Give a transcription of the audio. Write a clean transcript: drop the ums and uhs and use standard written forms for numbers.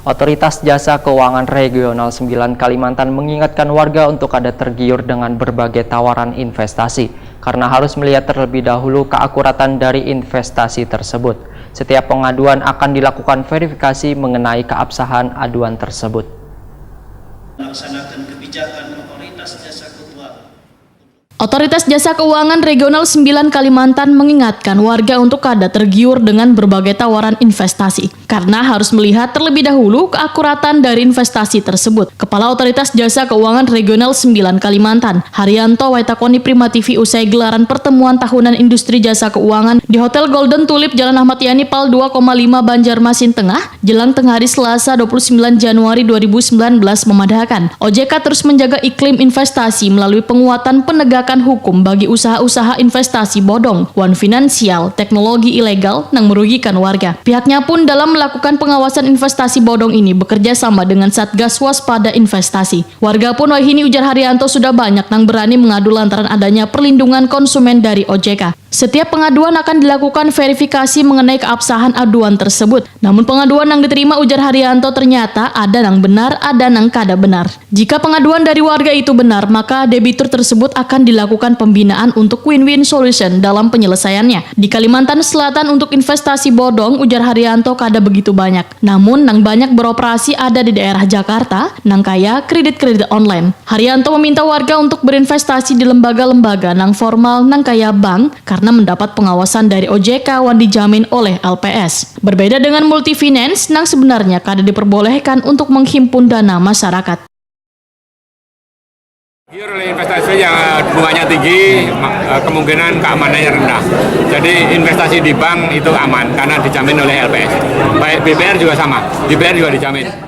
Otoritas Jasa Keuangan Regional 9 Kalimantan mengingatkan warga untuk ada tergiur dengan berbagai tawaran investasi, karena harus melihat terlebih dahulu keakuratan dari investasi tersebut. Setiap pengaduan akan dilakukan verifikasi mengenai keabsahan aduan tersebut. Melaksanakan kebijakan Otoritas Jasa Keuangan. Otoritas Jasa Keuangan Regional 9 Kalimantan mengingatkan warga untuk kada tergiur dengan berbagai tawaran investasi, karena harus melihat terlebih dahulu keakuratan dari investasi tersebut. Kepala Otoritas Jasa Keuangan Regional 9 Kalimantan, Haryanto Waitakoni Prima TV usai gelaran pertemuan tahunan industri jasa keuangan di Hotel Golden Tulip Jalan Ahmad Yani Pal 2,5 Banjarmasin Tengah, jelang tengah hari Selasa 29 Januari 2019 memadahkan OJK terus menjaga iklim investasi melalui penguatan penegakan hukum bagi usaha-usaha investasi bodong, wan finansial, teknologi ilegal yang merugikan warga. Pihaknya pun dalam melakukan pengawasan investasi bodong ini bekerja sama dengan Satgas Waspada Investasi. Warga pun wahini ujar Haryanto sudah banyak yang berani mengadu lantaran adanya perlindungan konsumen dari OJK. Setiap pengaduan akan dilakukan verifikasi mengenai keabsahan aduan tersebut. Namun pengaduan yang diterima ujar Haryanto ternyata ada yang benar, ada yang kada benar. Jika pengaduan dari warga itu benar, maka debitur tersebut akan dilakukan pembinaan untuk win-win solution dalam penyelesaiannya. Di Kalimantan Selatan untuk investasi bodong, ujar Haryanto kada begitu banyak. Namun yang banyak beroperasi ada di daerah Jakarta, nang kaya kredit-kredit online. Haryanto meminta warga untuk berinvestasi di lembaga-lembaga nang formal nang kaya bank, karena mendapat pengawasan dari OJK yang dijamin oleh LPS. Berbeda dengan multifinance, nang sebenarnya kada diperbolehkan untuk menghimpun dana masyarakat. Investasi yang bunganya tinggi, kemungkinan keamanannya rendah. Jadi investasi di bank itu aman karena dijamin oleh LPS. Baik BPR juga sama, BPR juga dijamin.